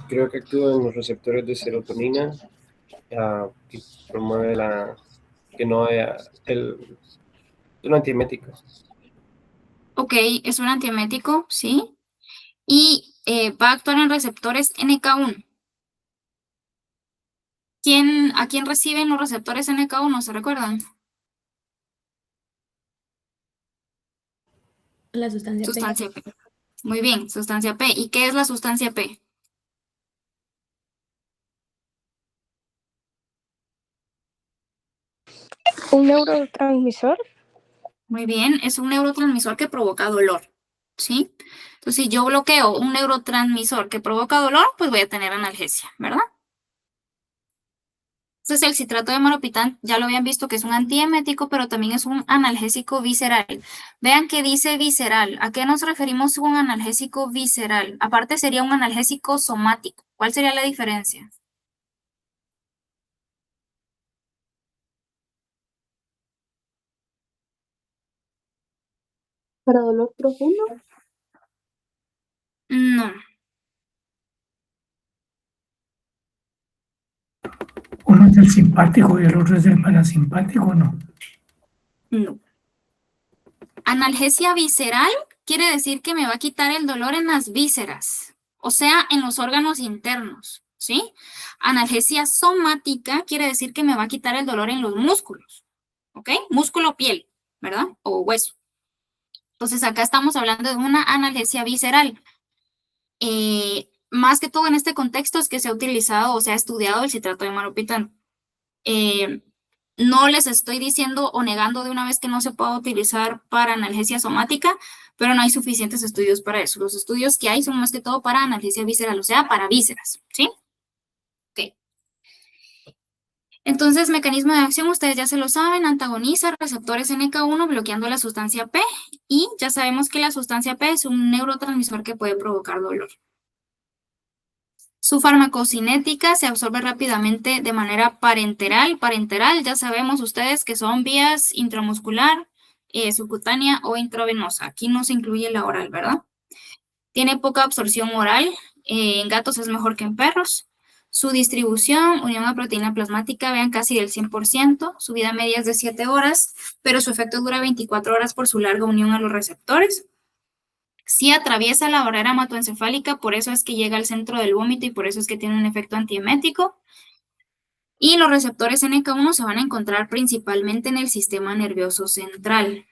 creo que actúa en los receptores de serotonina y promueve que no haya un antiemético. Ok, es un antiemético, ¿sí? Y va a actuar en receptores NK1. ¿A quién reciben los receptores NK1? ¿Se recuerdan? La sustancia P. Sustancia P. Muy bien, sustancia P. ¿Y qué es la sustancia P? ¿Un neurotransmisor? Muy bien, es un neurotransmisor que provoca dolor, ¿sí? Entonces, si yo bloqueo un neurotransmisor que provoca dolor, pues voy a tener analgesia, ¿verdad? Entonces, el citrato de maropitán, ya lo habían visto que es un antiemético, pero también es un analgésico visceral. Vean que dice visceral. ¿A qué nos referimos con un analgésico visceral? Aparte sería un analgésico somático. ¿Cuál sería la diferencia? ¿Para dolor profundo? No, Uno es del simpático y el otro es del parasimpático, ¿no? no. Analgesia visceral quiere decir que me va a quitar el dolor en las vísceras, o sea, en los órganos internos, ¿sí? Analgesia somática quiere decir que me va a quitar el dolor en los músculos, ¿ok? Músculo, piel, ¿verdad? O hueso. Entonces, acá estamos hablando de una analgesia visceral. Más que todo en este contexto es que se ha utilizado o se ha estudiado el citrato de maropitán. No les estoy diciendo o negando de una vez que no se pueda utilizar para analgesia somática, pero no hay suficientes estudios para eso. Los estudios que hay son más que todo para analgesia visceral, o sea, para vísceras, ¿sí? Ok. Entonces, mecanismo de acción, ustedes ya se lo saben, antagoniza receptores NK1 bloqueando la sustancia P, y ya sabemos que la sustancia P es un neurotransmisor que puede provocar dolor. Su farmacocinética se absorbe rápidamente de manera parenteral. Parenteral, ya sabemos ustedes que son vías intramuscular, subcutánea o intravenosa. Aquí no se incluye la oral, ¿verdad? Tiene poca absorción oral. En gatos es mejor que en perros. Su distribución, unión a proteína plasmática, vean casi del 100%. Su vida media es de 7 horas, pero su efecto dura 24 horas por su larga unión a los receptores. Sí atraviesa la barrera hematoencefálica, por eso es que llega al centro del vómito y por eso es que tiene un efecto antiemético. Y los receptores NK1 se van a encontrar principalmente en el sistema nervioso central.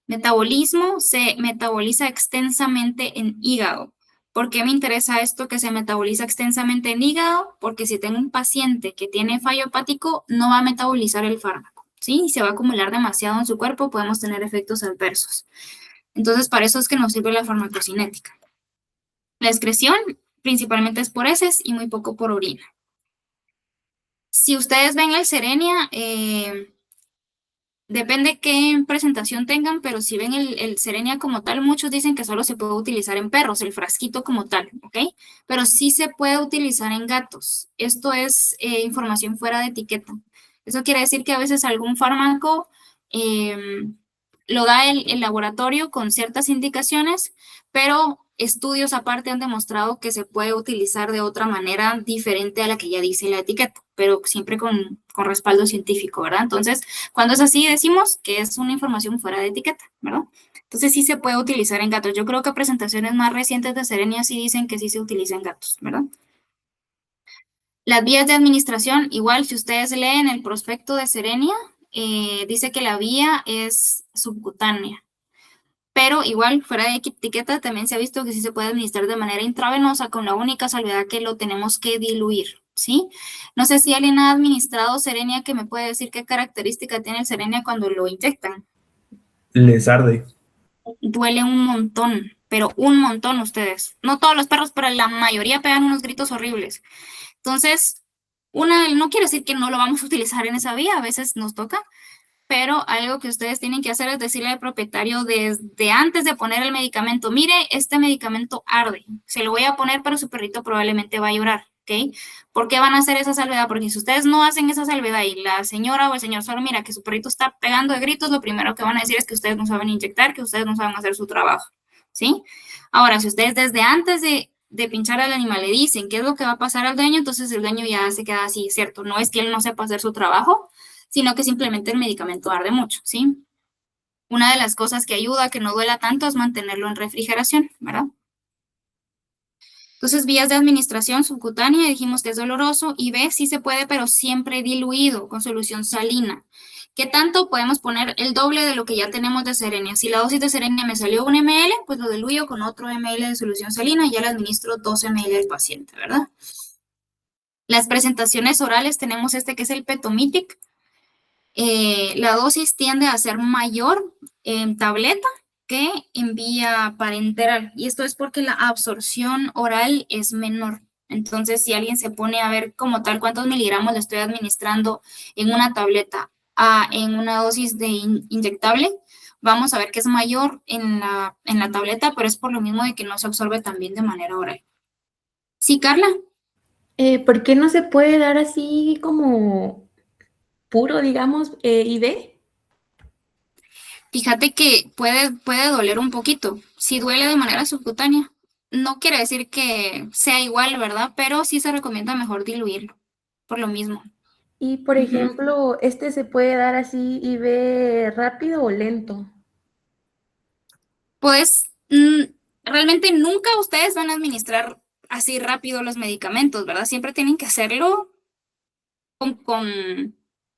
Metabolismo, se metaboliza extensamente en hígado. ¿Por qué me interesa esto que se metaboliza extensamente en hígado? Porque si tengo un paciente que tiene fallo hepático, no va a metabolizar el fármaco, ¿sí? Se va a acumular demasiado en su cuerpo, podemos tener efectos adversos. Entonces, para eso es que nos sirve la farmacocinética. La excreción principalmente es por heces y muy poco por orina. Si ustedes ven el Cerenia, depende qué presentación tengan, pero si ven el Cerenia como tal, muchos dicen que solo se puede utilizar en perros, el frasquito como tal, ¿ok? Pero sí se puede utilizar en gatos. Esto es información fuera de etiqueta. Eso quiere decir que a veces algún fármaco lo da el laboratorio con ciertas indicaciones, pero estudios aparte han demostrado que se puede utilizar de otra manera diferente a la que ya dice la etiqueta, pero siempre con respaldo científico, ¿verdad? Entonces, cuando es así, decimos que es una información fuera de etiqueta, ¿verdad? Entonces, sí se puede utilizar en gatos. Yo creo que presentaciones más recientes de Cerenia sí dicen que sí se utiliza en gatos, ¿verdad? Las vías de administración, igual, si ustedes leen el prospecto de Cerenia, dice que la vía es subcutánea. Pero igual, fuera de etiqueta, también se ha visto que sí se puede administrar de manera intravenosa, con la única salvedad que lo tenemos que diluir, ¿sí? No sé si alguien ha administrado Cerenia que me puede decir qué característica tiene el Cerenia cuando lo inyectan. Les arde. Duele un montón, pero un montón ustedes. No todos los perros, pero la mayoría pegan unos gritos horribles. Entonces, no quiere decir que no lo vamos a utilizar en esa vía, a veces nos toca, pero algo que ustedes tienen que hacer es decirle al propietario desde antes de poner el medicamento, mire, este medicamento arde, se lo voy a poner, pero su perrito probablemente va a llorar, ¿ok? ¿Por qué van a hacer esa salvedad? Porque si ustedes no hacen esa salvedad y la señora o el señor solo mira que su perrito está pegando de gritos, lo primero que van a decir es que ustedes no saben inyectar, que ustedes no saben hacer su trabajo, ¿sí? Ahora, si ustedes desde antes de de pinchar al animal le dicen qué es lo que va a pasar al dueño, entonces el dueño ya se queda así, ¿cierto? No es que él no sepa hacer su trabajo, sino que simplemente el medicamento arde mucho, ¿sí? Una de las cosas que ayuda a que no duela tanto es mantenerlo en refrigeración, ¿verdad? Entonces, vías de administración subcutánea, dijimos que es doloroso, y B, sí se puede, pero siempre diluido con solución salina. ¿Qué tanto? Podemos poner el doble de lo que ya tenemos de Cerenia. Si la dosis de Cerenia me salió 1 ml, pues lo diluyo con otro ml de solución salina y ya le administro 2 ml al paciente, ¿verdad? Las presentaciones orales tenemos este que es el Petomitic. La dosis tiende a ser mayor en tableta que en vía parenteral. Y esto es porque la absorción oral es menor. Entonces, si alguien se pone a ver como tal cuántos miligramos le estoy administrando en una tableta en una dosis de inyectable, vamos a ver que es mayor en la tableta, pero es por lo mismo de que no se absorbe tan bien de manera oral. ¿Sí, Carla? ¿Por qué no se puede dar así como puro, digamos, IV? Fíjate que puede doler un poquito. Si duele de manera subcutánea, no quiere decir que sea igual, ¿verdad? Pero sí se recomienda mejor diluirlo, por lo mismo. Y, por Ujú. ejemplo, ¿este se puede dar así IV rápido o lento? Pues realmente nunca ustedes van a administrar así rápido los medicamentos, ¿verdad? Siempre tienen que hacerlo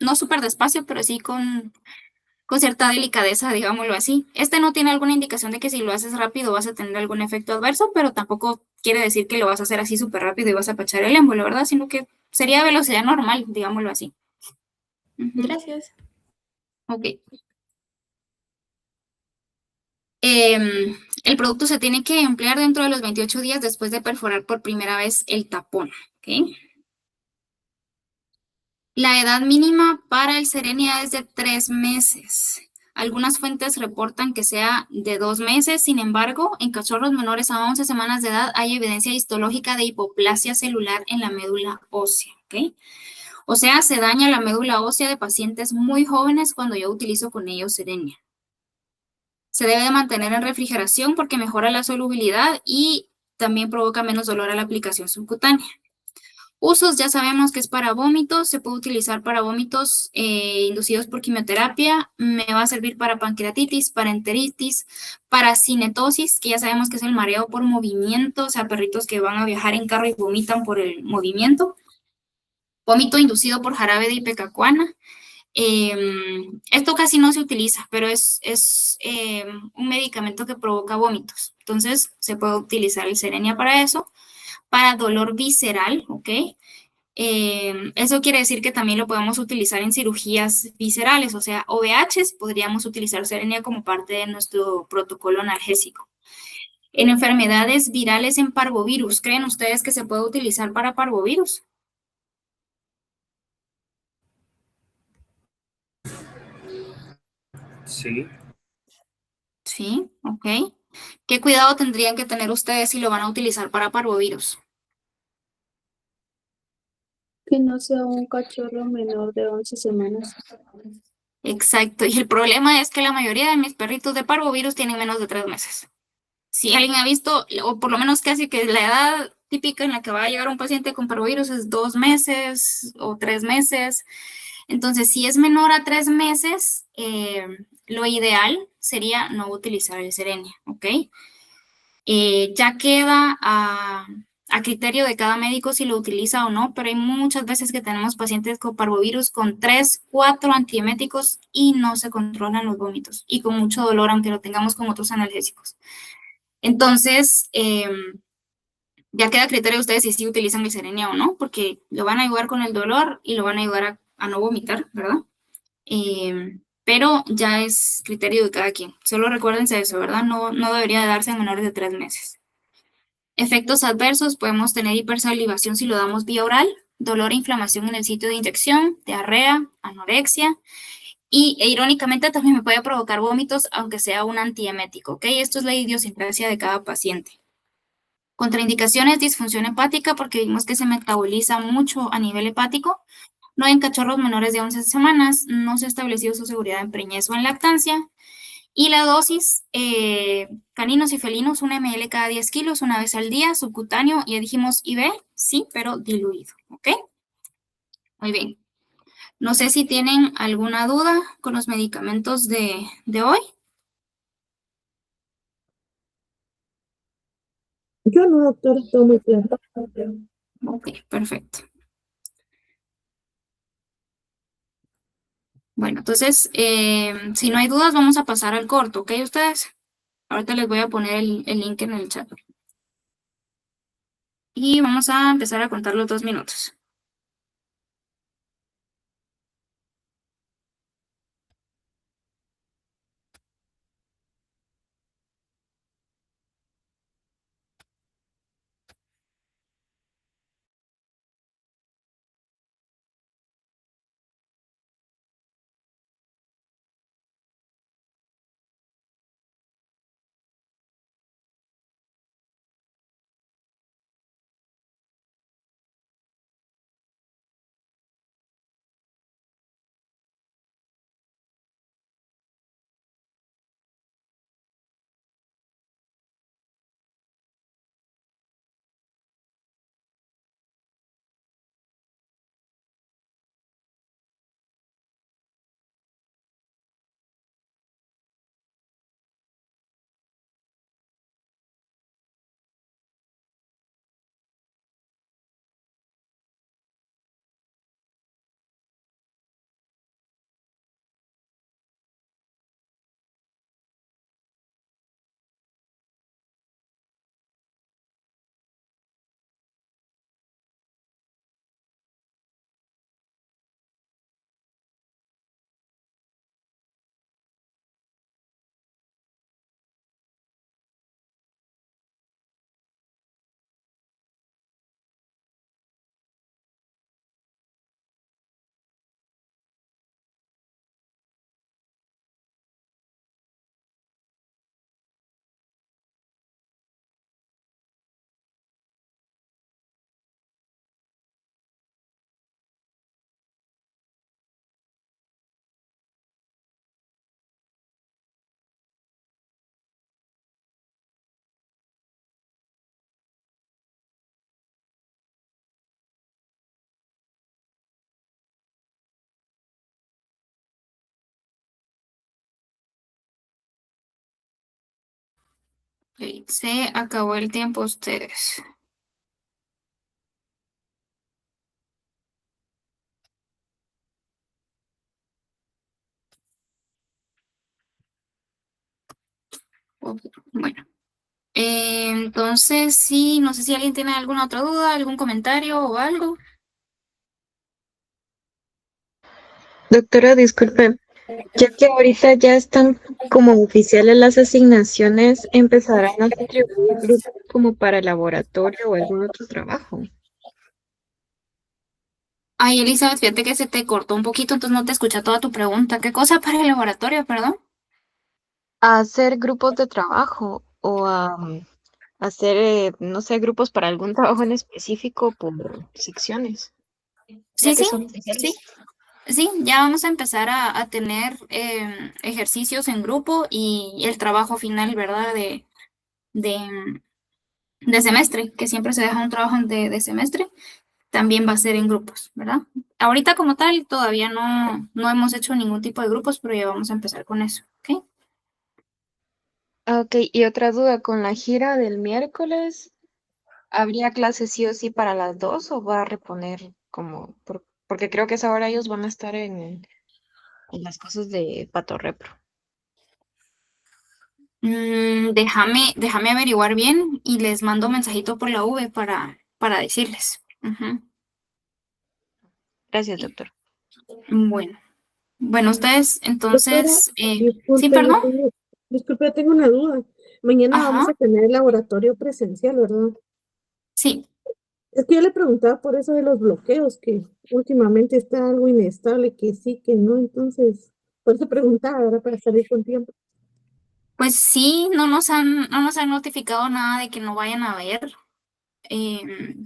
no súper despacio, pero sí con cierta delicadeza, digámoslo así. Este no tiene alguna indicación de que si lo haces rápido vas a tener algún efecto adverso, pero tampoco quiere decir que lo vas a hacer así súper rápido y vas a pachar el émbolo, ¿verdad? Sino que sería velocidad normal, digámoslo así. Ujú. Gracias. Ok. El producto se tiene que emplear dentro de los 28 días después de perforar por primera vez el tapón, ¿ok? La edad mínima para el Cerenia es de 3 meses. Algunas fuentes reportan que sea de 2 meses, sin embargo, en cachorros menores a 11 semanas de edad hay evidencia histológica de hipoplasia celular en la médula ósea, ¿ok? O sea, se daña la médula ósea de pacientes muy jóvenes cuando yo utilizo con ellos Cerenia. Se debe de mantener en refrigeración porque mejora la solubilidad y también provoca menos dolor a la aplicación subcutánea. Usos, ya sabemos que es para vómitos, se puede utilizar para vómitos inducidos por quimioterapia, me va a servir para pancreatitis, para enteritis, para cinetosis, que ya sabemos que es el mareo por movimiento, o sea, perritos que van a viajar en carro y vomitan por el movimiento. Vómito inducido por jarabe de ipecacuana. Esto casi no se utiliza, pero es un medicamento que provoca vómitos. Entonces, se puede utilizar el Cerenia para eso. Para dolor visceral, ¿ok? Eso quiere decir que también lo podemos utilizar en cirugías viscerales, o sea, OVHs, podríamos utilizar Cerenia como parte de nuestro protocolo analgésico. En enfermedades virales en parvovirus, ¿creen ustedes que se puede utilizar para parvovirus? Sí. Sí, ok. ¿Qué cuidado tendrían que tener ustedes si lo van a utilizar para parvovirus? Que no sea un cachorro menor de 11 semanas. Exacto, y el problema es que la mayoría de mis perritos de parvovirus tienen menos de 3 meses. Si alguien ha visto, o por lo menos casi que la edad típica en la que va a llegar un paciente con parvovirus es 2 meses o 3 meses. Entonces, si es menor a 3 meses, lo ideal sería no utilizar el Cerenia, ¿ok? Ya queda a criterio de cada médico si lo utiliza o no, pero hay muchas veces que tenemos pacientes con parvovirus con 3, 4 antieméticos y no se controlan los vómitos y con mucho dolor, aunque lo tengamos con otros analgésicos. Entonces, ya queda a criterio de ustedes si sí utilizan el Cerenia o no, porque lo van a ayudar con el dolor y lo van a ayudar a no vomitar, ¿verdad? Pero ya es criterio de cada quien. Solo recuérdense eso, ¿verdad? No debería de darse en menores de 3 meses. Efectos adversos, podemos tener hipersalivación si lo damos vía oral, dolor e inflamación en el sitio de inyección, diarrea, anorexia, y irónicamente también me puede provocar vómitos, aunque sea un antiemético, ¿ok? Esto es la idiosincrasia de cada paciente. Contraindicaciones, disfunción hepática, porque vimos que se metaboliza mucho a nivel hepático. No en cachorros menores de 11 semanas, no se ha establecido su seguridad en preñez o en lactancia. Y la dosis, caninos y felinos, 1 ml cada 10 kilos, una vez al día, subcutáneo, ya dijimos IV, sí, pero diluido, ¿ok? Muy bien. No sé si tienen alguna duda con los medicamentos de hoy. Yo no, doctor, todo muy claro. Ok, perfecto. Bueno, entonces, si no hay dudas, vamos a pasar al corto, ¿ok, ustedes? Ahorita les voy a poner el link en el chat. Y vamos a empezar a contar los 2 minutos. Ok, se acabó el tiempo, ustedes. Ok, bueno. Entonces, sí, no sé si alguien tiene alguna otra duda, algún comentario o algo. Doctora, disculpe, ya que ahorita ya están como oficiales las asignaciones, ¿empezarán a distribuir grupos como para laboratorio o algún otro trabajo? Ay, Elizabeth, fíjate que se te cortó un poquito, entonces no te escuché toda tu pregunta. ¿Qué cosa para el laboratorio, perdón? A hacer grupos de trabajo o a hacer, no sé, grupos para algún trabajo en específico por secciones, ya Sí, que sí, son sí. oficiales. Sí, ya vamos a empezar a tener ejercicios en grupo y el trabajo final, ¿verdad? De, de semestre, que siempre se deja un trabajo de semestre, también va a ser en grupos, ¿verdad? Ahorita como tal todavía no hemos hecho ningún tipo de grupos, pero ya vamos a empezar con eso, ¿ok? Ah, ok, y otra duda, con la gira del miércoles, ¿habría clases sí o sí para las 2 o va a reponer como, porque creo que a esa hora ellos van a estar en las cosas de Pato Repro? Déjame averiguar bien y les mando mensajito por la V para decirles. Ujú. Gracias, doctor. Bueno, bueno, ustedes Doctora, entonces, sí, disculpe, perdón. disculpe, tengo una duda. Mañana vamos Ajá, a tener el laboratorio presencial, ¿verdad? sí. Es que yo le preguntaba por eso de los bloqueos, que últimamente está algo inestable, que sí, que no, entonces, por eso preguntaba, ahora para salir con tiempo. Pues sí, no nos han notificado nada de que no vayan a ver.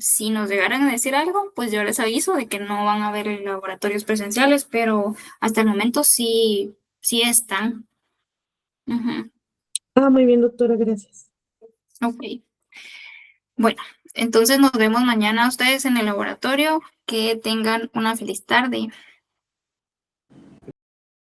Si nos llegaran a decir algo, pues yo les aviso de que no van a haber laboratorios presenciales, pero hasta el momento sí, sí están. Ujú. Ah, muy bien, doctora, gracias. Ok. Bueno, entonces nos vemos mañana ustedes en el laboratorio. Que tengan una feliz tarde.